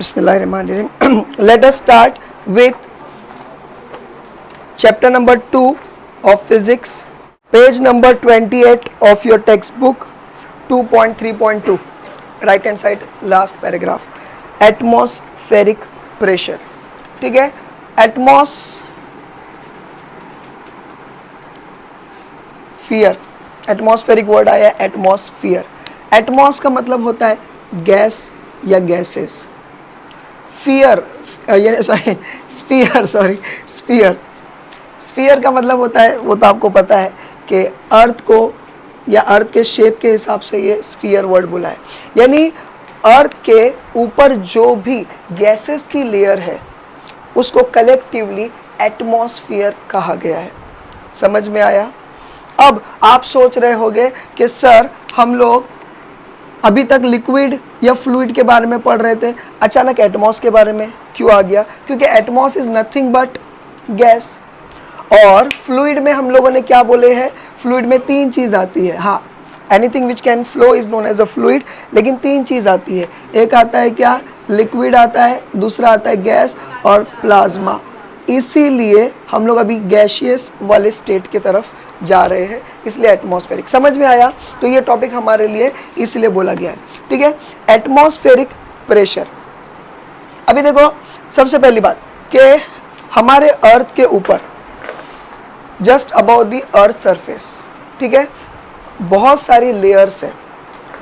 Bismillahirrahmanirrahim. Let us start with chapter number 2 of physics, page number 28 of your textbook, 2.3.2, right hand side last paragraph, atmospheric pressure. ठीक है, atmospheric word आया atmosphere. Atmos का मतलब होता है gas या gases. Sphere का मतलब होता है, वो तो आपको पता है कि अर्थ को या अर्थ के शेप के हिसाब से ये स्फीयर वर्ड बोला है. यानी अर्थ के ऊपर जो भी गैसेस की लेयर है उसको कलेक्टिवली एटमॉस्फियर कहा गया है. समझ में आया? अब आप सोच रहे होंगे कि सर हम लोग अभी तक लिक्विड या फ्लूइड के बारे में पढ़ रहे थे, अचानक एटमॉस के बारे में क्यों आ गया? क्योंकि Atmos is nothing but gas. और फ्लूइड में हम लोगों ने क्या बोले हैं? फ्लूइड में तीन चीज़ आती है. हाँ, anything which can flow is known as a fluid. लेकिन तीन चीज़ आती है. एक आता है क्या? लिक्विड आता है, दूसरा आता है गैस और प्लाज्मा. इसीलिए हम लोग अभी गैशियस वाले स्टेट की तरफ जा रहे हैं, इसलिए एटमॉस्फेरिक. समझ में आया? तो ये टॉपिक हमारे लिए इसलिए बोला गया है. ठीक है, एटमॉस्फेरिक प्रेशर. अभी देखो, सबसे पहली बात कि हमारे अर्थ के ऊपर just about the earth surface, ठीक है, बहुत सारी लेयर्स है,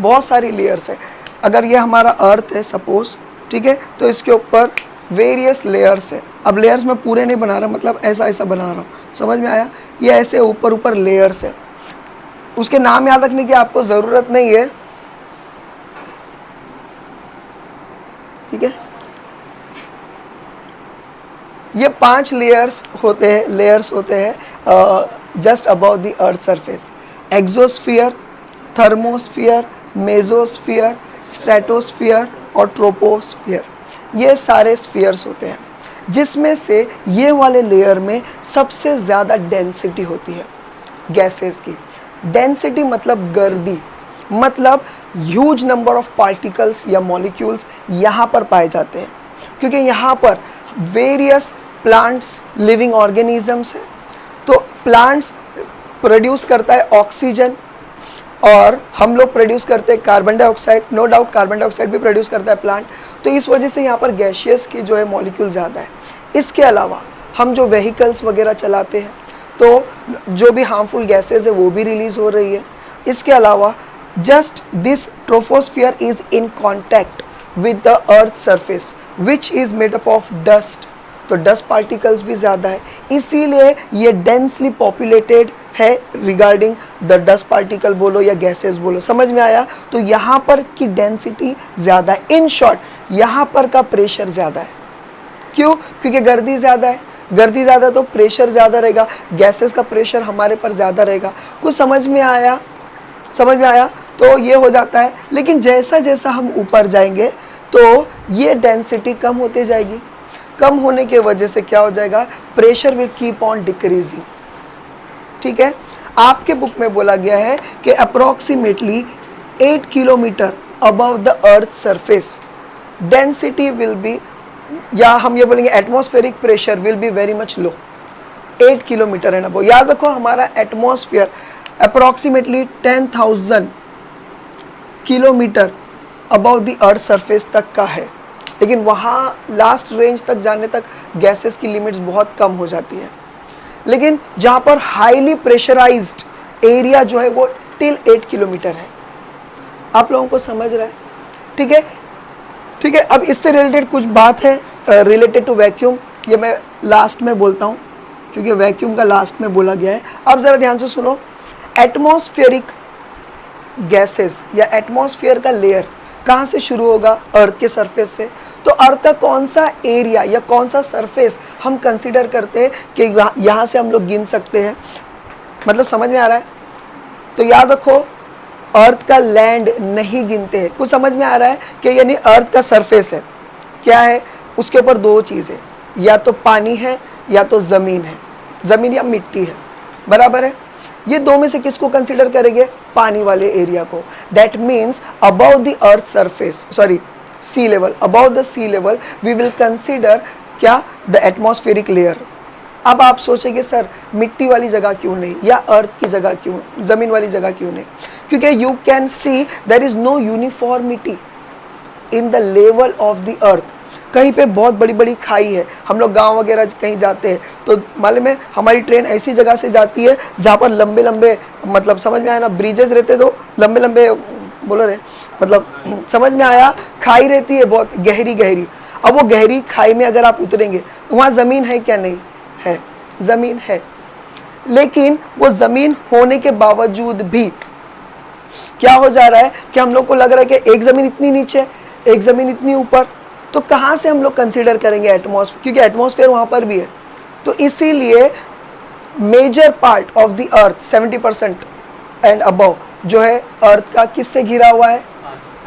बहुत सारी लेयर्स है. अगर ये हमारा अर्थ है सपोज, ठीक है, तो इसके ऊपर वेरियस लेयर्स है. अब लेयर्स मैं पूरे नहीं बना रहा, मतलब ऐसा ऐसा बना रहा हूँ. समझ में आया? ये ऐसे ऊपर ऊपर लेयर्स है. उसके नाम याद रखने की आपको ज़रूरत नहीं है, ठीक है. ये 5 लेयर्स होते हैं just about the earth surface. Exosphere, thermosphere, mesosphere, stratosphere और ट्रोपोस्फीयर. ये सारे स्फीयर्स होते हैं, जिसमें से ये वाले लेयर में सबसे ज़्यादा डेंसिटी होती है गैसेस की. डेंसिटी मतलब गर्दी, मतलब ह्यूज नंबर ऑफ पार्टिकल्स या मॉलिक्यूल्स यहाँ पर पाए जाते हैं. क्योंकि यहाँ पर वेरियस प्लांट्स, लिविंग ऑर्गेनिजम्स हैं. तो प्लांट्स प्रोड्यूस करता है ऑक्सीजन और हम लोग प्रोड्यूस करते हैं carbon dioxide. No doubt carbon dioxide भी प्रोड्यूस करता है प्लांट. तो इस वजह से यहाँ पर गैशियस की जो है मॉलिक्यूल ज़्यादा है. इसके अलावा हम जो व्हीकल्स वगैरह चलाते हैं तो जो भी हार्मफुल गैसेस है वो भी रिलीज़ हो रही है. इसके अलावा just this troposphere is in contact with the earth surface which is made up of dust. तो डस्ट पार्टिकल्स भी ज़्यादा है, इसीलिए ये डेंसली पॉपुलेटेड है रिगार्डिंग द डस्ट पार्टिकल बोलो या गैसेस बोलो. समझ में आया? तो यहाँ पर की डेंसिटी ज़्यादा है. इन शॉर्ट यहाँ पर का प्रेशर ज़्यादा है. क्यों? क्योंकि गर्दी ज़्यादा है. गर्दी ज़्यादा तो प्रेशर ज़्यादा रहेगा, गैसेस का प्रेशर हमारे पर ज़्यादा रहेगा. कुछ समझ में आया? समझ में आया? तो ये हो जाता है. लेकिन जैसा जैसा हम ऊपर जाएंगे तो ये डेंसिटी कम होती जाएगी. कम होने के वजह से क्या हो जाएगा? Pressure will keep on decreasing. ठीक है, आपके बुक में बोला गया है कि approximately 8 kilometre above the earth surface density will be, या हम ये बोलेंगे atmospheric pressure will be very much low. 8 kilometre and above. याद रखो हमारा atmosphere approximately 10,000 kilometre above the earth surface तक का है. लेकिन वहाँ लास्ट रेंज तक जाने तक गैसेस की लिमिट्स बहुत कम हो जाती है. लेकिन जहाँ पर हाईली प्रेशराइज्ड एरिया जो है वो टिल 8 किलोमीटर है. आप लोगों को समझ रहे हैं? ठीक है, ठीक है. अब इससे रिलेटेड कुछ बात है रिलेटेड टू वैक्यूम, ये मैं लास्ट में बोलता हूँ क्योंकि वैक्यूम का लास्ट में बोला गया है. अब ज़रा ध्यान से सुनो. एटमॉस्फेरिक गैसेस या एटमॉस्फेयर का लेयर कहाँ से शुरू होगा? अर्थ के सरफेस से. तो अर्थ का कौन सा एरिया या कौन सा सरफेस हम कंसीडर करते हैं कि यहाँ से हम लोग गिन सकते हैं? मतलब समझ में आ रहा है? तो याद रखो अर्थ का लैंड नहीं गिनते हैं. कुछ समझ में आ रहा है कि यानी अर्थ का सरफेस है क्या है? उसके ऊपर दो चीज़ें, या तो पानी है या तो ज़मीन है. ज़मीन या मिट्टी है, बराबर है. ये दो में से किसको कंसीडर करेंगे? पानी वाले एरिया को. That means above the earth surface, sorry sea level, about the sea level we will consider क्या, द एटमॉस्फेरिक लेयर। अब आप सोचेंगे सर मिट्टी वाली जगह क्यों नहीं, या अर्थ की जगह क्यों, ज़मीन वाली जगह क्यों नहीं, क्योंकि you can see there is no uniformity in the level of the earth. कहीं पे बहुत बड़ी बड़ी खाई है, हम लोग गांव वगैरह कहीं जाते हैं तो मालूम है हमारी ट्रेन ऐसी जगह से जाती है जहाँ पर लंबे लंबे, मतलब समझ में आया ना, ब्रिजेस रहते तो लंबे लंबे बोलो रहे, मतलब समझ में आया, खाई रहती है बहुत गहरी गहरी। अब वो गहरी खाई में अगर आप उतरेंगे वहाँ ज़मीन है क्या, नहीं है, ज़मीन है, लेकिन वो ज़मीन होने के बावजूद भी क्या हो जा रहा है कि हम लोग को लग रहा है कि एक ज़मीन इतनी नीचे, एक ज़मीन इतनी ऊपर, तो कहाँ से हम लोग कंसीडर करेंगे एटमॉस्फेयर, क्योंकि एटमॉस्फेयर वहाँ पर भी है। तो इसीलिए major part of the earth 70% and above जो है अर्थ का किससे घिरा हुआ है,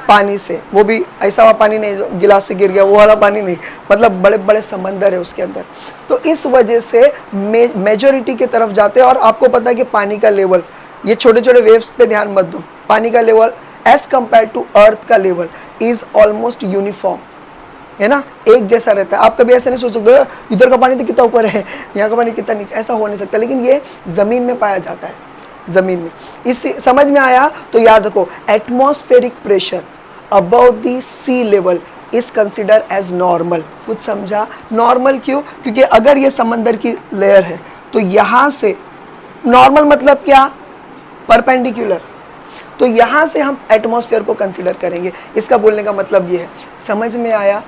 पानी से। वो भी ऐसा हुआ पानी नहीं जो गिलास से गिर गया, वो वाला पानी नहीं, मतलब बड़े बड़े समंदर है उसके अंदर। तो इस वजह से मेजॉरिटी की तरफ जाते हैं। और आपको पता है कि पानी का लेवल, ये छोटे छोटे वेव्स पे ध्यान मत दो, पानी का level as compare to earth का लेवल इज ऑलमोस्ट यूनिफॉर्म, है ना, एक जैसा रहता है। आप कभी ऐसा नहीं सोच सकते इधर का पानी तो कितना ऊपर है, यहाँ का पानी कितना नीचे, ऐसा हो नहीं सकता, लेकिन ये ज़मीन में पाया जाता है, ज़मीन में। इस समझ में आया तो याद रखो, atmospheric pressure above the sea level is consider as normal. कुछ समझा, नॉर्मल क्यों, क्योंकि अगर ये समंदर की लेयर है तो यहाँ से नॉर्मल मतलब क्या, परपेंडिकुलर, तो यहाँ से हम एटमॉस्फेयर को कंसिडर करेंगे। इसका बोलने का मतलब ये है, समझ में आया।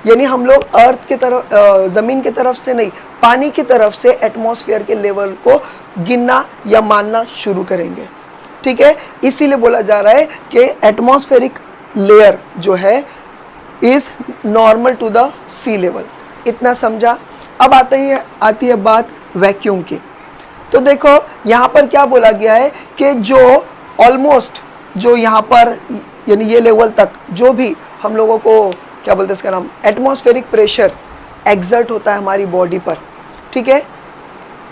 यानी हम लोग अर्थ के तरफ, ज़मीन की तरफ से नहीं, पानी की तरफ से एटमॉस्फेयर के लेवल को गिनना या मानना शुरू करेंगे, ठीक है। इसीलिए बोला जा रहा है कि एटमॉस्फेरिक लेयर जो है is normal to the sea level. इतना समझा। अब आती है बात वैक्यूम की। तो देखो यहाँ पर क्या बोला गया है कि जो ऑलमोस्ट जो यहाँ पर यानी ये लेवल तक जो भी हम लोगों को क्या बोलते हैं इसका नाम, एटमॉस्फेरिक प्रेशर एक्सर्ट होता है हमारी बॉडी पर, ठीक है।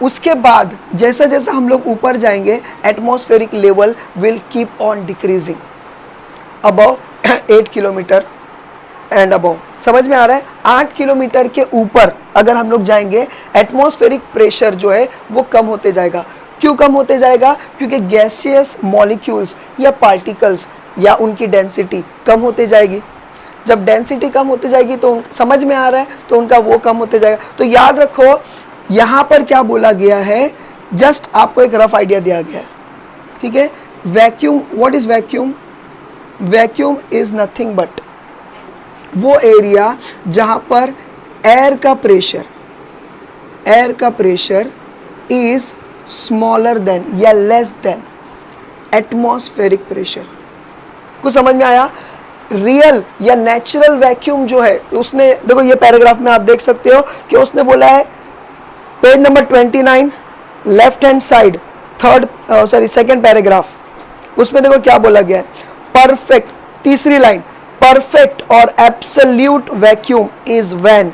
उसके बाद जैसा जैसा हम लोग ऊपर जाएंगे atmospheric level will keep on decreasing above 8 kilometre and above. समझ में आ रहा है, 8 किलोमीटर के ऊपर अगर हम लोग जाएंगे एटमॉस्फेरिक प्रेशर जो है वो कम होते जाएगा। क्यों कम होते जाएगा, क्योंकि गैसियस मॉलिक्यूल्स या पार्टिकल्स या उनकी डेंसिटी कम होते जाएगी। जब डेंसिटी कम होती जाएगी तो समझ में आ रहा है, तो उनका वो कम होते जाएगा। तो याद रखो यहाँ पर क्या बोला गया है, जस्ट आपको एक रफ आइडिया दिया गया है, ठीक है। Vacuum, what is vacuum, vacuum is nothing but वो एरिया जहाँ पर एयर का प्रेशर इज स्मॉलर देन या लेस देन एटमॉस्फेरिक प्रेशर। कुछ समझ में आया। रियल या नेचुरल वैक्यूम जो है, उसने देखो ये पैराग्राफ में आप देख सकते हो कि उसने बोला है page number 29 left hand side second paragraph, उसमें देखो क्या बोला गया है, परफेक्ट, तीसरी line, perfect or absolute vacuum is when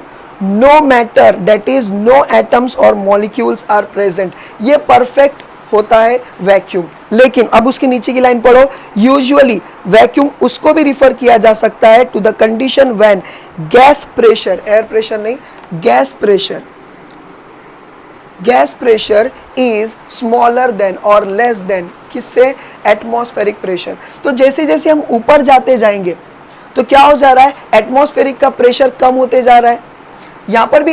no matter that is no atoms or molecules are present। ये perfect होता है वैक्यूम। लेकिन अब उसके नीचे की लाइन पढ़ो, यूजुअली वैक्यूम उसको भी रिफर किया जा सकता है to the condition when gas pressure, air pressure नहीं, gas pressure is smaller than और लेस देन किससे, एटमॉस्फेरिक प्रेशर। तो जैसे जैसे हम ऊपर जाते जाएंगे तो क्या हो जा रहा है, एटमॉस्फेरिक का प्रेशर कम होते जा रहा है। यहाँ पर भी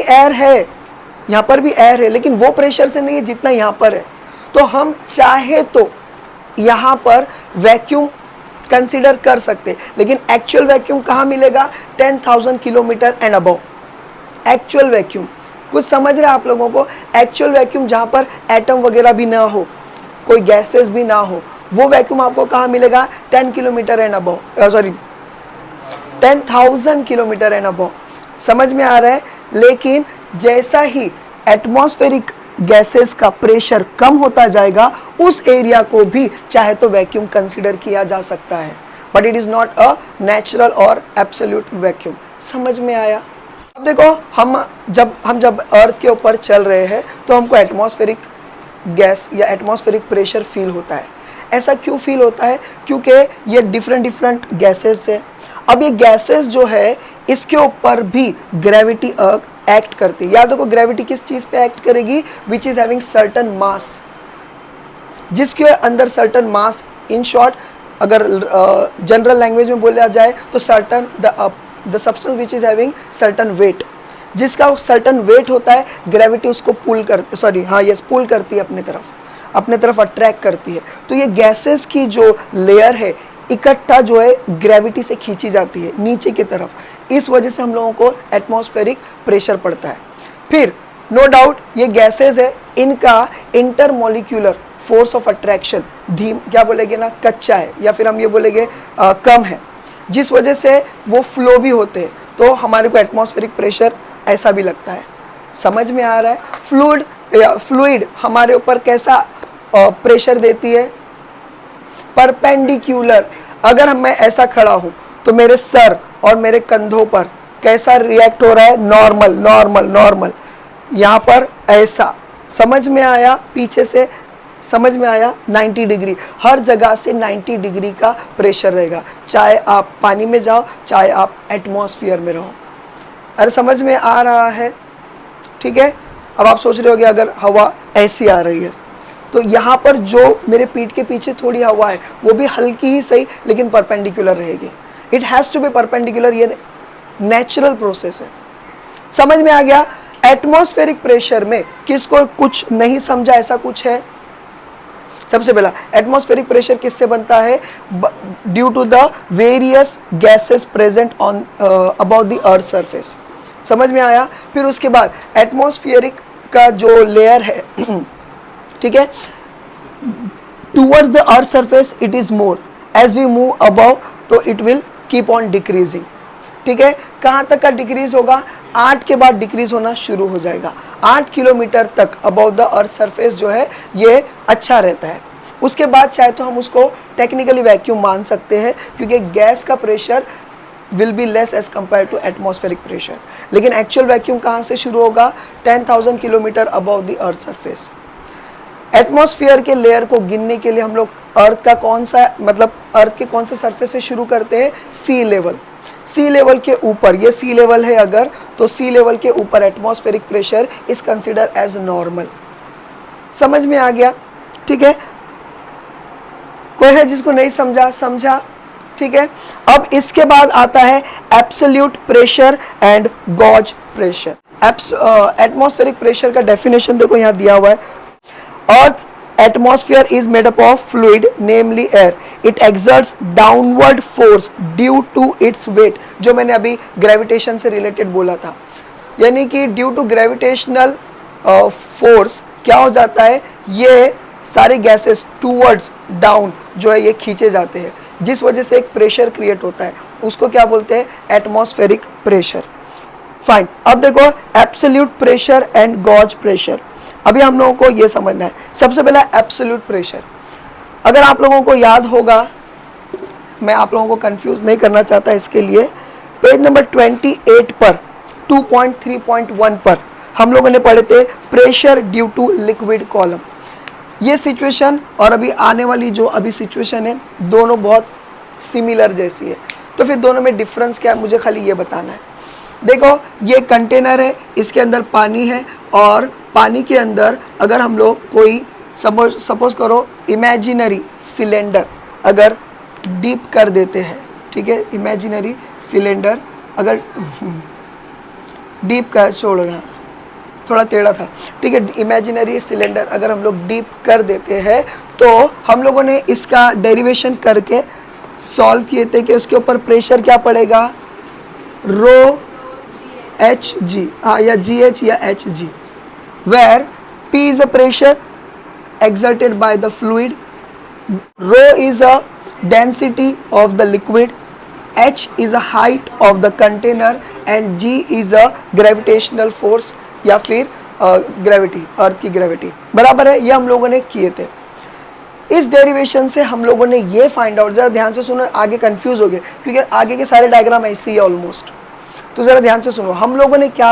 एयर है, लेकिन वो प्रेशर से नहीं है जितना यहाँ पर है। तो हम चाहे तो यहाँ पर वैक्यूम कंसीडर कर सकते, लेकिन एक्चुअल वैक्यूम कहाँ मिलेगा, 10,000 kilometre and above actual vacuum. कुछ समझ रहे हैं आप लोगों को, एक्चुअल वैक्यूम जहाँ पर एटम वगैरह भी ना हो, कोई गैसेस भी ना हो, वो वैक्यूम आपको कहाँ मिलेगा, 10 kilometre and above, 10,000 kilometre and above. समझ में आ रहा है। लेकिन जैसा ही एटमॉस्फेरिक गैसेस का प्रेशर कम होता जाएगा, उस एरिया को भी चाहे तो वैक्यूम कंसीडर किया जा सकता है, but it is not a natural और एब्सोल्यूट वैक्यूम। समझ में आया। अब देखो हम जब अर्थ के ऊपर चल रहे हैं तो हमको एटमॉस्फेरिक गैस या एटमॉस्फेरिक प्रेशर फील होता है। ऐसा क्यों फील होता है, क्योंकि ये डिफरेंट गैसेस से अब ये गैसेस जो है इसके ऊपर भी ग्रेविटी एक्ट करती है। याद रखो ग्रेविटी किस चीज पे एक्ट करेगी, which is having certain mass, जिसके अंदर सर्टन मास, इन शॉर्ट अगर जनरल लैंग्वेज में बोला जाए तो certain the substance which is having certain weight, जिसका सर्टन वेट होता है, ग्रेविटी उसको पुल कर पुल करती है अपने तरफ अट्रैक्ट करती है। तो ये गैसेस की जो लेयर है इकट्ठा जो है ग्रेविटी से खींची जाती है नीचे की तरफ, इस वजह से हम लोगों को एटमॉस्फेरिक प्रेशर पड़ता है। फिर नो डाउट ये गैसेस है, इनका इंटरमोलिक्यूलर फोर्स ऑफ अट्रैक्शन क्या बोलेंगे ना, कच्चा है, या फिर हम ये बोलेंगे कम है, जिस वजह से वो फ्लो भी होते हैं। तो हमारे को एटमॉस्फेरिक प्रेशर ऐसा भी लगता है। समझ में आ रहा है? फ्लूइड हमारे ऊपर कैसा प्रेशर देती है, परपेंडिकुलर। अगर मैं ऐसा खड़ा हूं तो मेरे सर और मेरे कंधों पर कैसा रिएक्ट हो रहा है, नॉर्मल नॉर्मल नॉर्मल। यहां पर ऐसा, समझ में आया? पीछे से समझ में आया? 90 डिग्री, हर जगह से 90 डिग्री का प्रेशर रहेगा, चाहे आप पानी में जाओ चाहे आप एटमॉस्फेयर में रहो। अरे समझ में आ रहा है? ठीक है। अब आप सोच रहे होगे अगर हवा ऐसी आ रही है तो यहाँ पर जो मेरे पीठ के पीछे थोड़ी हवा है वो भी हल्की ही सही लेकिन परपेंडिकुलर रहेगी। It has to be perpendicular, ये नेचुरल प्रोसेस है। समझ में आ गया? एटमॉस्फेरिक प्रेशर में किसको कुछ नहीं समझा ऐसा कुछ है? सबसे पहला एटमॉस्फेरिक प्रेशर किससे बनता है? Due to the various gases present on about the earth surface. समझ में आया? फिर उसके बाद एटमॉस्फेरिक का जो लेयर है ठीक है, towards the earth surface it is more, as we move above तो it will keep on decreasing. ठीक है, कहाँ तक का डिक्रीज होगा? 8 के बाद डिक्रीज होना शुरू हो जाएगा। 8 किलोमीटर तक अबव द अर्थ सरफेस जो है ये अच्छा रहता है। उसके बाद चाहे तो हम उसको टेक्निकली वैक्यूम मान सकते हैं, क्योंकि गैस का pressure will be less as compare to atmospheric pressure. लेकिन एक्चुअल वैक्यूम कहाँ से शुरू होगा? 10,000 kilometre above the earth surface. Atmosphere के लेयर को गिनने के लिए हम लोग अर्थ का कौन सा, मतलब अर्थ के कौन से सरफेस से शुरू करते हैं? सी लेवल। सी लेवल के ऊपर, ये सी लेवल है अगर, तो सी लेवल के ऊपर atmospheric pressure is consider as normal. समझ में आ गया? ठीक है। कोई है जिसको नहीं समझा? समझा? ठीक है। अब इसके बाद आता है absolute pressure and gauge pressure. Atmospheric pressure का डेफिनेशन देखो यहाँ दिया हुआ है। Earth atmosphere is made up of fluid, namely air. It exerts downward force due to its weight. जो मैंने अभी ग्रेविटेशन से रिलेटेड बोला था, यानी कि ड्यू टू ग्रेविटेशनल फोर्स क्या हो जाता है, ये सारे गैसेस टूवर्ड्स डाउन जो है ये खींचे जाते हैं, जिस वजह से एक प्रेशर क्रिएट होता है, उसको क्या बोलते हैं? Atmospheric pressure. फाइन। अब देखो absolute pressure and gauge pressure. अभी हम लोगों को ये समझना है। सबसे पहला एब्सोल्यूट प्रेशर। अगर आप लोगों को याद होगा, मैं आप लोगों को कंफ्यूज नहीं करना चाहता, इसके लिए पेज नंबर 28 पर 2.3.1 पर हम लोगों ने पढ़े थे pressure due to liquid column. ये सिचुएशन और अभी आने वाली जो अभी सिचुएशन है दोनों बहुत सिमिलर जैसी है। तो फिर दोनों में डिफरेंस क्या है मुझे खाली ये बताना है। देखो ये कंटेनर है, इसके अंदर पानी है, और पानी के अंदर अगर हम लोग कोई सपोज करो इमेजिनरी सिलेंडर अगर डीप कर देते हैं, ठीक है, इमेजिनरी सिलेंडर अगर डीप कर, छोड़ो यहाँ थोड़ा टेढ़ा था, ठीक है, इमेजिनरी सिलेंडर अगर हम लोग डीप कर देते हैं तो हम लोगों ने इसका डेरिवेशन करके सॉल्व किए थे कि उसके ऊपर प्रेशर क्या पड़ेगा? रो एच जी, हाँ, या जी एच या H G, where P is a pressure exerted by the fluid, rho is a density of the liquid, h is a height of the container and g is a gravitational force या फिर gravity, अर्थ की gravity. बराबर है? ये हम लोगों ने किए थे। इस डेरिवेशन से हम लोगों ने ये फाइंड आउट, जरा ध्यान से सुनो, आगे कंफ्यूज हो गए क्योंकि आगे के सारे डायग्राम ऐसे ही है ऑलमोस्ट। तो जरा ध्यान से सुनो, हम लोगों ने क्या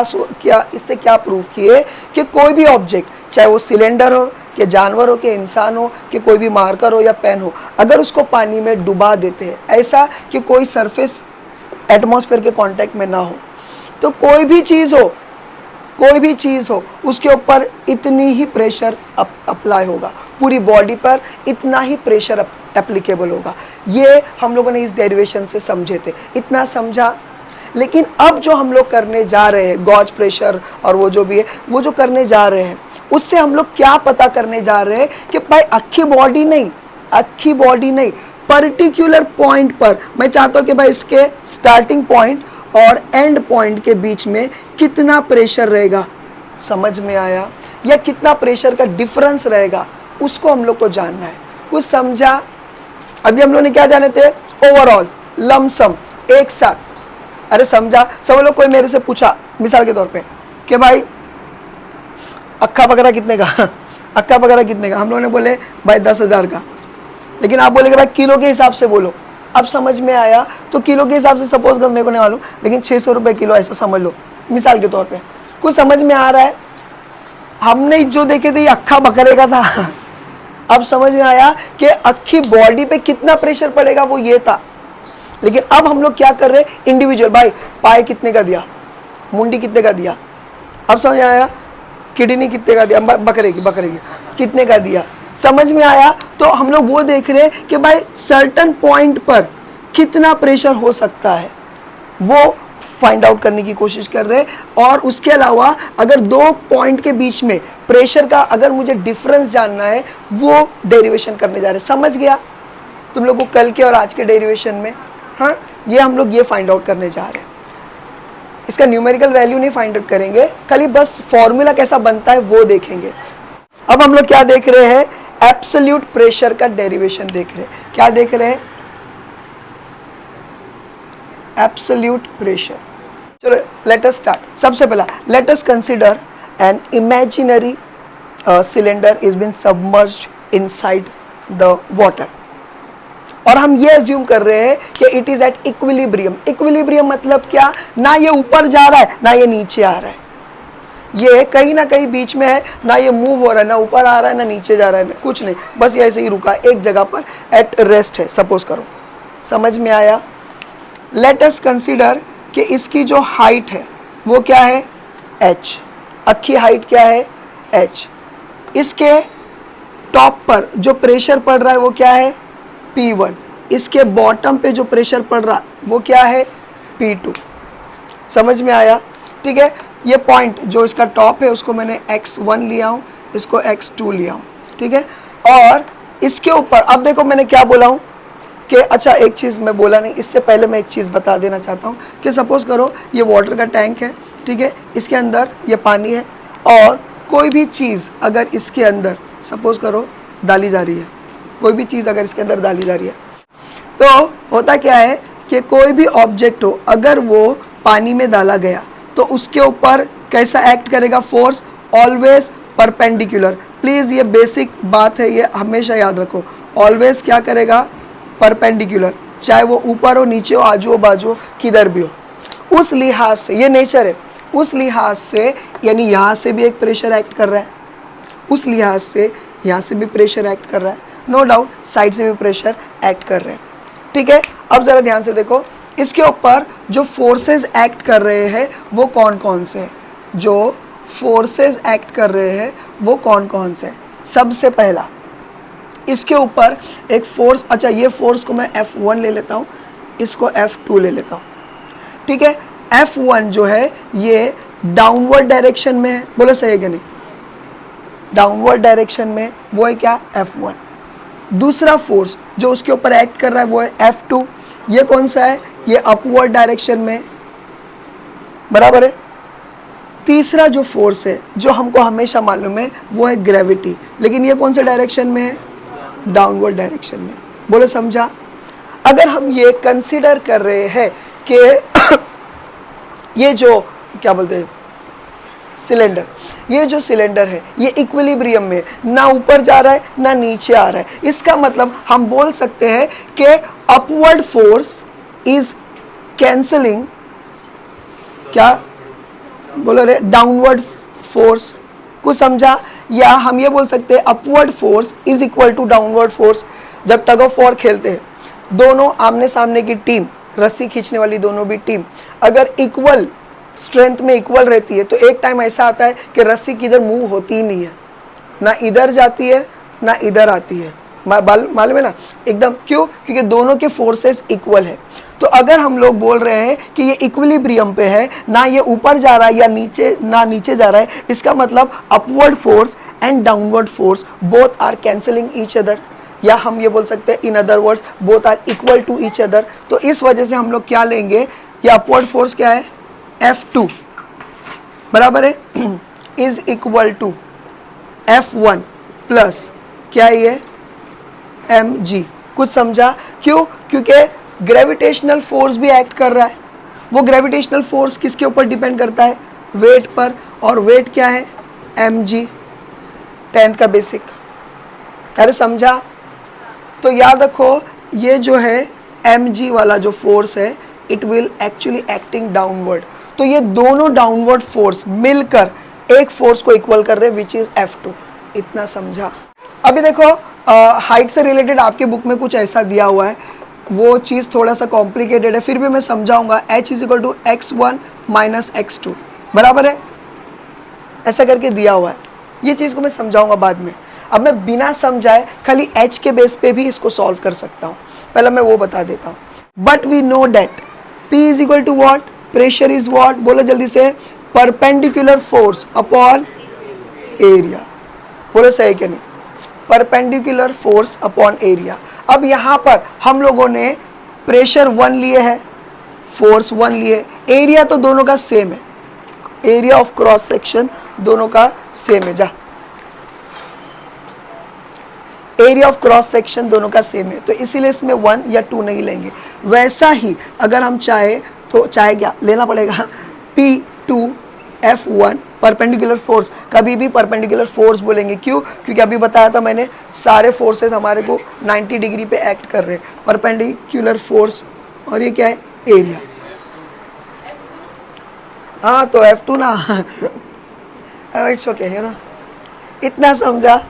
इससे क्या प्रूव किए कि कोई भी ऑब्जेक्ट, चाहे वो सिलेंडर हो, कि जानवर हो, कि इंसान हो, कि कोई भी मार्कर हो या पेन हो, अगर उसको पानी में डुबा देते हैं, ऐसा कि कोई सरफेस एटमॉस्फेयर के कांटेक्ट में ना हो। तो कोई भी चीज़ हो उसके ऊपर इतनी ही प्रेशर अप्लाई होगा, पूरी बॉडी पर इतना ही प्रेशर एप्लीकेबल होगा। ये हम लोगों ने इस डेरिवेशन से समझे थे, इतना समझा। लेकिन अब जो हम लोग करने जा रहे हैं गॉज प्रेशर और वो जो भी है वो जो करने जा रहे हैं, उससे हम लोग क्या पता करने जा रहे हैं कि भाई अक्खी बॉडी नहीं, पर्टिकुलर पॉइंट पर मैं चाहता हूं कि भाई इसके स्टार्टिंग पॉइंट और एंड पॉइंट के बीच में कितना प्रेशर रहेगा, समझ में आया? या कितना प्रेशर का डिफरेंस रहेगा, उसको हम लोग को जानना है। कुछ समझा? अभी हम लोग ने क्या जाने थे? ओवरऑल, लमसम, एक साथ। अरे समझा? सब लोग, कोई मेरे से पूछा मिसाल के तौर पे कि भाई अक्खा बकरा कितने का अक्खा बकरा कितने का? हम लोगों ने बोले भाई 10,000 का। लेकिन आप बोलेगे भाई किलो के हिसाब से बोलो। अब समझ में आया? तो किलो के हिसाब से सपोज कर मेरे को नहीं मालूम, लेकिन 600 रुपये किलो ऐसा समझ लो मिसाल के तौर पे। कुछ समझ में आ रहा है? हमने जो देखे थे ये अक्खा बकरे का था अब समझ में आया कि अक्खी बॉडी पे कितना प्रेशर पड़ेगा, वो ये था। लेकिन अब हम लोग क्या कर रहे हैं? इंडिविजुअल, भाई पाए कितने का दिया, मुंडी कितने का दिया, अब समझ में आया? किडनी कितने का दिया, बकरे की कितने का दिया, समझ में आया? तो हम लोग वो देख रहे हैं कि भाई सर्टन पॉइंट पर कितना प्रेशर हो सकता है, वो फाइंड आउट करने की कोशिश कर रहे हैं। और उसके अलावा अगर दो पॉइंट के बीच में प्रेशर का अगर मुझे डिफरेंस जानना है, वो डेरिवेशन करने जा रहे हैं। समझ गया तुम लोग को कल के और आज के डेरिवेशन में? हाँ, ये हम लोग ये फाइंड आउट करने जा रहे हैं। इसका न्यूमेरिकल वैल्यू नहीं फाइंड आउट करेंगे, खाली बस फॉर्मूला कैसा बनता है वो देखेंगे। अब हम लोग क्या देख रहे हैं? एब्सोल्यूट प्रेशर का डेरिवेशन देख रहे हैं। क्या देख रहे हैं? Absolute pressure. चलो लेट अस स्टार्ट। सबसे पहला let us consider an imaginary cylinder is been submerged inside the water. और हम ये अज्यूम कर रहे हैं कि it is at equilibrium. Equilibrium मतलब क्या? ना ये ऊपर जा रहा है ना ये नीचे आ रहा है, ये कहीं ना कहीं बीच में है, ना ये मूव हो रहा है, ना ऊपर आ रहा है ना नीचे जा रहा है, कुछ नहीं, बस ये ऐसे ही रुका एक जगह पर एट रेस्ट है, सपोज करो। समझ में आया? लेट अस कंसीडर कि इसकी जो हाइट है वो क्या है? h। अक्खी हाइट क्या है? h। इसके टॉप पर जो प्रेशर पड़ रहा है वो क्या है? P1। इसके बॉटम पे जो प्रेशर पड़ रहा है वो क्या है? P2। समझ में आया? ठीक है, ये पॉइंट जो इसका टॉप है उसको मैंने x1 लिया हूँ, इसको x2 लिया हूँ, ठीक है। और इसके ऊपर अब देखो मैंने क्या बोला हूँ कि अच्छा एक चीज़ मैं बोला नहीं, इससे पहले मैं एक चीज़ बता देना चाहता हूँ कि सपोज़ करो ये वाटर का टैंक है, ठीक है, इसके अंदर ये पानी है और कोई भी चीज़ अगर इसके अंदर सपोज़ करो डाली जा रही है, कोई भी चीज़ अगर इसके अंदर डाली जा रही है, तो होता क्या है कि कोई भी ऑब्जेक्ट हो अगर वो पानी में डाला गया तो उसके ऊपर कैसा एक्ट करेगा? Force always perpendicular. प्लीज़ ये बेसिक बात है, ये हमेशा याद रखो। ऑलवेज क्या करेगा? परपेंडिकुलर, चाहे वो ऊपर हो नीचे हो आजू हो बाजू हो किधर भी हो। उस लिहाज से ये नेचर है, उस लिहाज से यानी यहाँ से भी एक प्रेशर एक्ट कर रहा है, उस लिहाज से यहाँ से भी प्रेशर एक्ट कर रहा है, नो डाउट साइड से भी प्रेशर एक्ट कर रहे हैं, ठीक है। अब ज़रा ध्यान से देखो इसके ऊपर जो फोर्सेस एक्ट कर रहे हैं वो कौन कौन से हैं? जो फोर्सेस एक्ट कर रहे हैं वो कौन कौन से हैं? सबसे पहला इसके ऊपर एक फोर्स, अच्छा ये फोर्स को मैं F1 ले लेता हूँ, इसको F2 ले लेता हूँ, ठीक है। F1 जो है ये डाउनवर्ड डायरेक्शन में है, बोलो सही है कि नहीं? डाउनवर्ड डायरेक्शन में वो है क्या? F1। दूसरा फोर्स जो उसके ऊपर एक्ट कर रहा है वो है F2, ये कौन सा है? ये अपवर्ड डायरेक्शन में, बराबर है। तीसरा जो फोर्स है जो हमको हमेशा मालूम है वो है ग्रेविटी, लेकिन ये कौन से डायरेक्शन में है? डाउनवर्ड डायरेक्शन में। बोले समझा? अगर हम ये कंसीडर कर रहे हैं कि ये जो क्या बोलते हैं सिलेंडर, ये जो सिलेंडर है ये इक्विलिब्रियम में, ना ऊपर जा रहा है ना नीचे आ रहा है, इसका मतलब हम बोल सकते हैं कि अपवर्ड फोर्स इज कैंसलिंग क्या बोलो रे? Downward force. कुछ समझा? या हम ये बोल सकते हैं upward force is equal to downward force. जब टग ऑफ वॉर खेलते हैं दोनों आमने सामने की टीम रस्सी खींचने वाली दोनों भी टीम अगर इक्वल स्ट्रेंथ में इक्वल रहती है तो एक टाइम ऐसा आता है कि रस्सी किधर मूव होती ही नहीं है, ना इधर जाती है ना इधर आती है। मालूम है ना एकदम, क्यों? क्योंकि दोनों के फोर्सेस इक्वल है। तो अगर हम लोग बोल रहे हैं कि ये इक्विलिब्रियम पे है, ना ये ऊपर जा रहा है या नीचे ना नीचे जा रहा है, इसका मतलब upward force and downward force both are cancelling each other, या हम ये बोल सकते हैं in other words both are equal to each other. तो इस वजह से हम लोग क्या लेंगे, ये अपवर्ड फोर्स क्या है F2 बराबर है is equal to F1 plus क्या ये mg। कुछ समझा? क्यों? क्योंकि ग्रेविटेशनल फोर्स भी एक्ट कर रहा है। वो ग्रेविटेशनल फोर्स किसके ऊपर डिपेंड करता है? वेट पर। और वेट क्या है? mg, 10th का बेसिक। अरे समझा? तो याद रखो ये जो है mg वाला जो फोर्स है it will actually acting downward. तो ये दोनों डाउनवर्ड फोर्स मिलकर एक फोर्स को इक्वल कर रहे हैं विच इज F2। इतना समझा? अभी देखो हाइट से रिलेटेड आपके बुक में कुछ ऐसा दिया हुआ है, वो चीज़ थोड़ा सा कॉम्प्लिकेटेड है, फिर भी मैं समझाऊंगा। h is equal to x1 minus x2 बराबर है, ऐसा करके दिया हुआ है। ये चीज़ को मैं समझाऊंगा बाद में। अब मैं बिना समझाए खाली h के बेस पे भी इसको सॉल्व कर सकता हूँ, पहले मैं वो बता देता हूँ। But we know that P is equal to what, pressure is what, बोलो जल्दी से, परपेंडिकुलर फोर्स अपॉन एरिया। बोलो सही क्या नहीं? Perpendicular force upon area. अब यहाँ पर हम लोगों ने प्रेशर 1 लिए है, फोर्स 1 लिए, एरिया तो दोनों का सेम है, एरिया ऑफ क्रॉस सेक्शन दोनों का सेम है। जा, एरिया ऑफ क्रॉस सेक्शन दोनों का सेम है, तो इसीलिए इसमें 1 या 2 नहीं लेंगे। वैसा ही अगर हम चाहे तो चाहे क्या लेना पड़ेगा, P2F1 परपेंडिकुलर फोर्स। कभी भी परपेंडिकुलर फोर्स बोलेंगे, क्यों? क्योंकि अभी बताया था मैंने सारे फोर्सेस हमारे को 90 डिग्री पे एक्ट कर रहे हैं, परपेंडिकुलर फोर्स। और ये क्या है? एरिया। हाँ तो F2 ना इट्स ओके है ना, इतना समझा।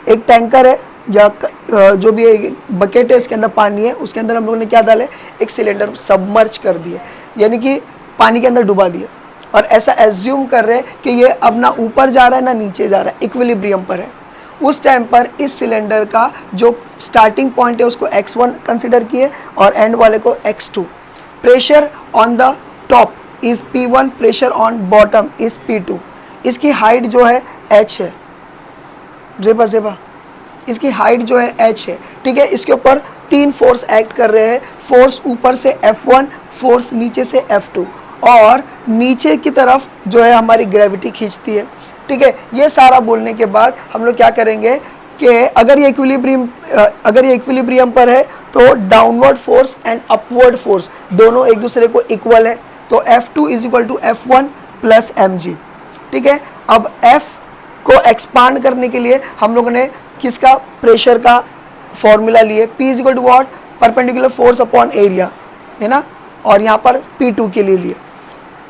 एक टैंकर है या जो भी बकेट है, इसके अंदर पानी है, उसके अंदर हम लोगों ने क्या डाले, एक सिलेंडर सबमर्ज कर दिए, यानी कि पानी के अंदर डुबा दिए, और ऐसा एज्यूम कर रहे हैं कि ये अब ना ऊपर जा रहा है ना नीचे जा रहा है, इक्विलिब्रियम पर है। उस टाइम पर इस सिलेंडर का जो स्टार्टिंग पॉइंट है उसको x1 कंसिडर किए और एंड वाले को x2। Pressure on the top is P1, pressure on bottom is P2। इसकी हाइट जो है h है, जेबा इसकी हाइट जो है h है, ठीक है। इसके ऊपर 3 फोर्स एक्ट कर रहे हैं, फोर्स ऊपर से F1, फोर्स नीचे से F2, और नीचे की तरफ जो है हमारी ग्रेविटी खींचती है, ठीक है। ये सारा बोलने के बाद हम लोग क्या करेंगे कि अगर ये इक्विलिब्रियम पर है तो downward force and upward force दोनों एक दूसरे को इक्वल है, तो F2 is equal to F1 plus mg, ठीक है। अब F को एक्सपांड करने के लिए हम लोगों ने किसका, प्रेशर का फॉर्मूला लिए, P is equal to what, perpendicular force upon area, है ना, और यहाँ पर P2 के लिए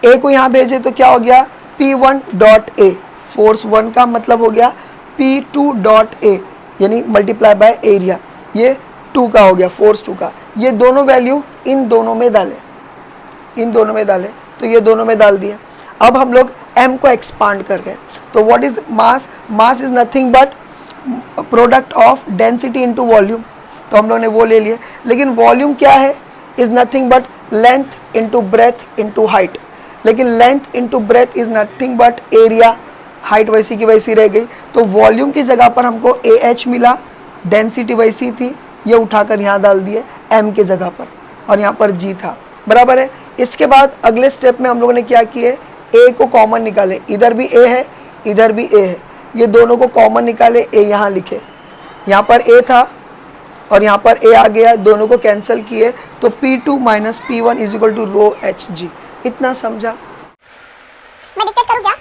A को यहाँ भेजे तो क्या हो गया, P1 डॉट A, फोर्स 1 का मतलब हो गया P2 डॉट A, यानी मल्टीप्लाई बाय एरिया, ये 2 का हो गया, फोर्स 2 का। ये दोनों वैल्यू इन दोनों में डाले, तो ये दोनों में डाल दिए। अब हम लोग M को एक्सपांड कर रहे हैं, तो what is mass, mass is nothing but product of density into volume, तो हम लोग ने वो ले लिए। लेकिन वॉल्यूम क्या है, is nothing but length into breadth into height, लेकिन length into breadth is nothing but area, height वैसी की वैसी रह गई, तो वॉल्यूम की जगह पर हमको AH मिला, डेंसिटी वैसी थी, ये उठाकर यहाँ डाल दिए M के जगह पर, और यहाँ पर G था, बराबर है। इसके बाद अगले स्टेप में हम लोगों ने क्या किए, A को कॉमन निकाले, इधर भी A है इधर भी A है, ये दोनों को कॉमन निकाले, A यहाँ लिखे, यहाँ पर A था और यहाँ पर A आ गया, दोनों को कैंसिल किए, तो P2 minus P1 is equal to rho HG। इतना समझा? मैं डिक्टेट करूँ क्या?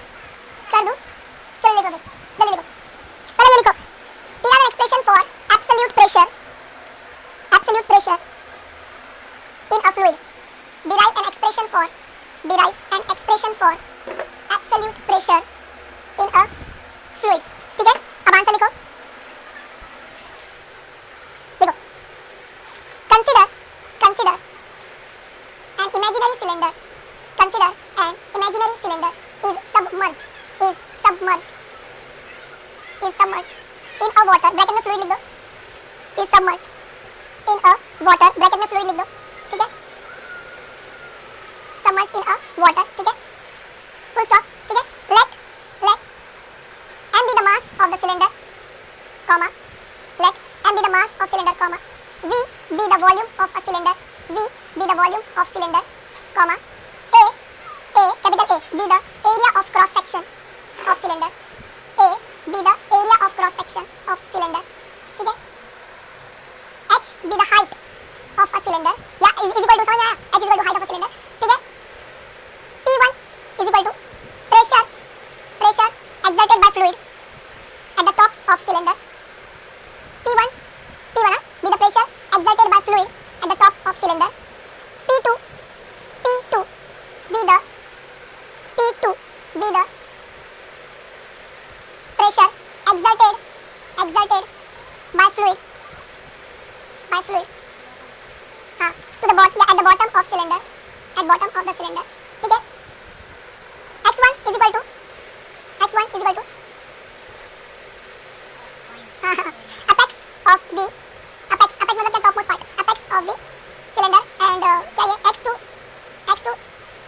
कर दूँ? चलो लिखो, जल्दी लिखो, पहले ये लिखो, derive an expression for absolute pressure in a fluid, derive an expression for absolute pressure in a fluid, ठीक है। अब आंसर लिखो, consider submerged in a water, bracket में फ्लूइड लिख दो, is submerged in a water, bracket में fluid लिख दो, ठीक है, submerged in a water, ठीक है, full stop, ठीक है, let m be the mass of the cylinder, comma, let m be the mass of cylinder, comma, v be the volume of a cylinder, v be the volume of cylinder, comma, a capital A be the area of cross section of cylinder, a be the area of cross section of cylinder, ठीक है, h be the height of a cylinder, या is equal to, समझ में आया, h is equal to height of a cylinder, ठीक है, P1 is equal to pressure exerted by fluid at the top of cylinder, P1 be the pressure exerted by fluid at the top of cylinder, P2 be the pressure exerted by fluid हाँ to the bottom, at the bottom of cylinder, at bottom of the cylinder, ठीक है, x1 is equal to apex of the apex मतलब क्या, topmost part, apex of the cylinder, and क्या ये x2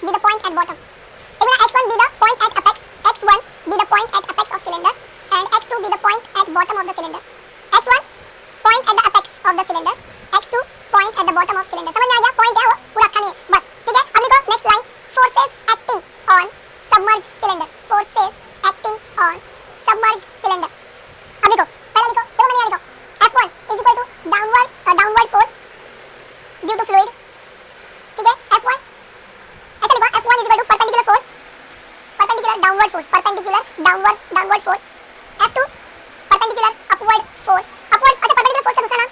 be the point at bottom, देखना x1 be the point at apex, x1 be the point at apex of cylinder, and x2 be the point at bottom of the cylinder, x1 point at the apex of the cylinder, x2 point at the bottom of cylinder, समझ में आ गया, point है वो पूरा रखा नहीं है बस, ठीक है, अब लिखो next line, forces acting on submerged cylinder, forces acting on submerged cylinder, अब लिखो, पहले लिखो, देखो मैंने यहाँ लिखो, F1 is equal to downward force due to fluid, ठीक है, F1 ऐसे लिखो, F1 is equal to perpendicular downward force, F2 perpendicular upward force, अच्छा perpendicular force का दूसरा नाम,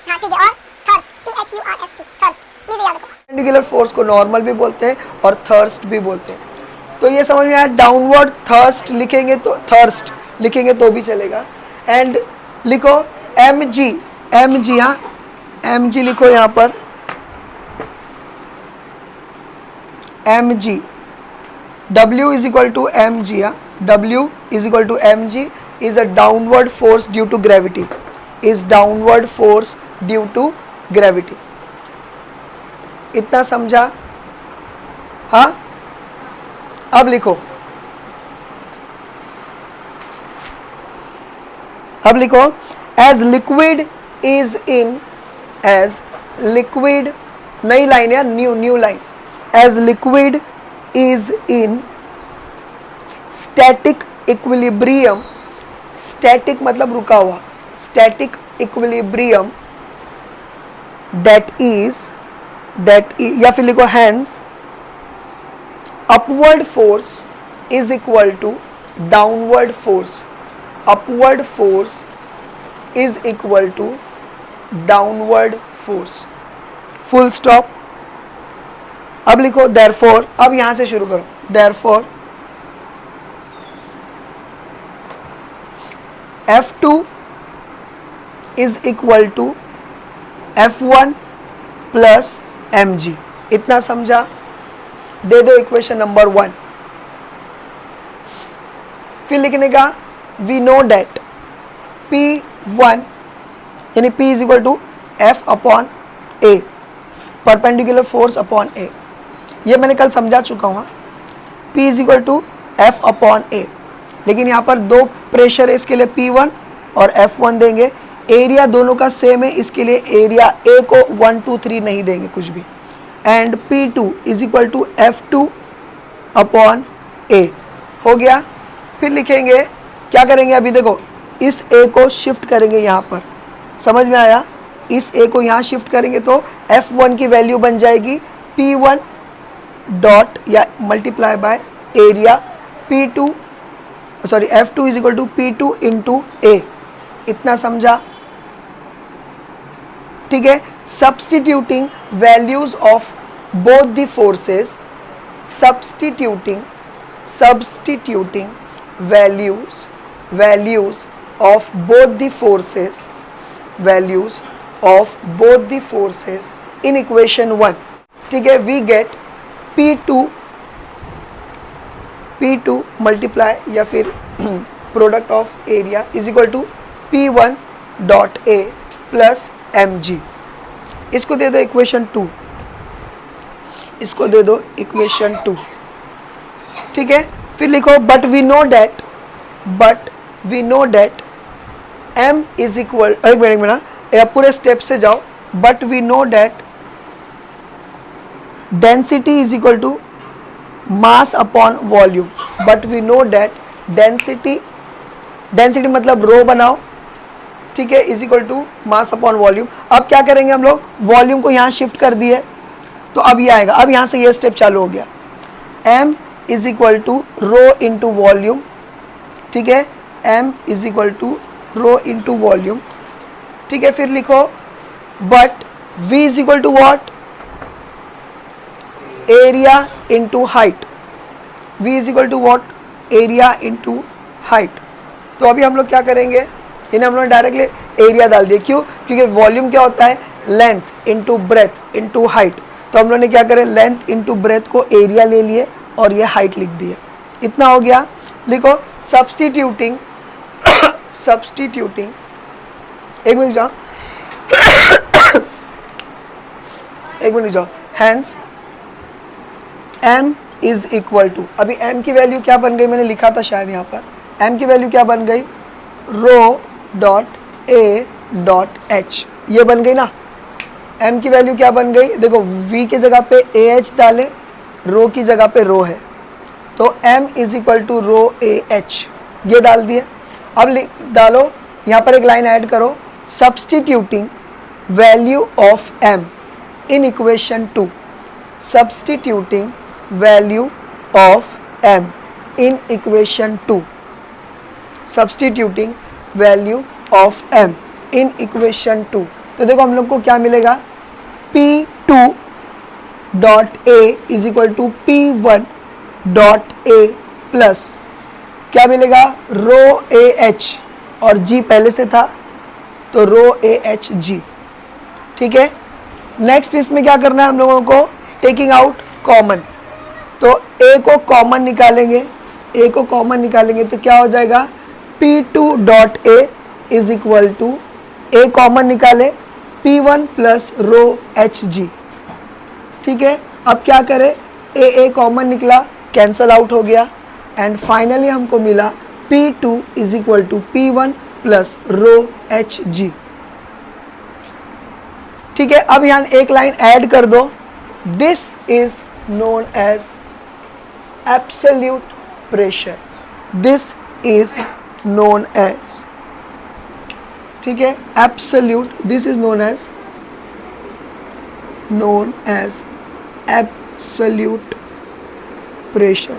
हाँ ठीक है, और थर्स्ट, THURST, थर्स्ट, प्लीज याद रखो, परपेंडिकुलर फोर्स को नॉर्मल भी बोलते हैं और थर्स्ट भी बोलते हैं, तो ये समझ में आया, डाउनवर्ड थर्स्ट लिखेंगे तो थर्स्ट लिखेंगे तो भी चलेगा, एंड लिखो mg, हाँ mg लिखो यहाँ पर, mg, w is equal to mg, w is equal to mg is a downward force due to gravity, इतना समझा, हाँ, अब लिखो as liquid is in, नई लाइन या new line, as liquid is in static equilibrium, static मतलब रुका हुआ, static equilibrium, that is या फिर लिखो hence upward force is equal to downward force, upward force is equal to downward force, full stop, अब लिखो therefore, अब यहां से शुरू करो, therefore F2 is equal to F1 plus mg, इतना समझा, दे दो इक्वेशन नंबर 1, फिर लिखने का we know that P1 यानी P is equal to F upon A, perpendicular force upon A, ये मैंने कल समझा चुका हूँ, P is equal to F upon A, लेकिन यहाँ पर दो प्रेशर है, इसके लिए P1 और F1 देंगे, एरिया दोनों का सेम है, इसके लिए एरिया A को 1 2 3 नहीं देंगे कुछ भी, and P2 is equal to F2 upon A, हो गया, फिर लिखेंगे, क्या करेंगे, अभी देखो इस A को शिफ्ट करेंगे यहाँ पर, समझ में आया, इस A को यहाँ शिफ्ट करेंगे तो F1 की वैल्यू बन जाएगी P1 डॉट या multiply by area P2, sorry F2 is equal to P2 into A, इतना समझा, ठीक है, substituting values of both the forces, substituting values of both the forces, in equation 1, ठीक है, we get P2 P2 multiply या फिर product of area is equal to P1 dot A plus mg। इसको दे दो इक्वेशन 2, इसको दे दो equation 2, ठीक है। फिर लिखो but we know that m is equal, एक मिनट पूरे स्टेप से जाओ। But we know that density is equal to mass upon volume. But we know that density मतलब रो बनाओ, ठीक है, is equal to mass upon volume. अब क्या करेंगे हम लोग, वॉल्यूम को यहाँ शिफ्ट कर दिए तो अब ये आएगा। अब यहाँ से ये स्टेप चालू हो गया, m is equal to rho into volume, ठीक है, m is equal to rho into volume, ठीक है। फिर लिखो but v is equal to what, area into height. v is equal to what, area into height. तो अभी हम लोग क्या करेंगे, इन्हें हम लोग डायरेक्टली एरिया डाल दिए। क्यों, क्योंकि वॉल्यूम क्या होता है, length into breadth into height. तो हम लोग ने क्या करें, लेंथ इंटू ब्रेथ को एरिया ले लिए और ये हाइट लिख दिए। इतना हो गया। लिखो सब्सटीट्यूटिंग सब्सटीट्यूटिंग, एक मिनट जाओ एक मिनट जाओ। Hence m is equal to, अभी m की वैल्यू क्या बन गई, मैंने लिखा था शायद यहाँ पर, m की वैल्यू क्या बन गई, रो डॉट ए डॉट एच, ये बन गई ना। m की वैल्यू क्या बन गई, देखो v की जगह पे ए एच डाले, रो की जगह पे रो है, तो m is equal to rho A H, ये डाल दिए। अब डालो यहाँ पर एक लाइन ऐड करो, substituting value of m in equation 2, substituting value of m in equation 2, substituting value of m in equation 2। तो देखो हम लोग को क्या मिलेगा, P2 dot A is equal to P1 dot A plus क्या मिलेगा, रो ए एच, और g पहले से था तो रो ए एच जी, ठीक है। नेक्स्ट इसमें क्या करना है हम लोगों को, टेकिंग आउट कॉमन, तो a को कॉमन निकालेंगे, a को कॉमन निकालेंगे तो क्या हो जाएगा, P2 dot A is equal to, a common निकाले P1 plus rho H G, ठीक है। अब क्या करें, a कॉमन निकला, कैंसल आउट हो गया, एंड फाइनली हमको मिला P2 is equal to P1 plus rho H G, ठीक है। अब यहाँ एक लाइन ऐड कर दो, this is known as absolute pressure, this is known as, ठीक है, absolute, this is known as absolute pressure.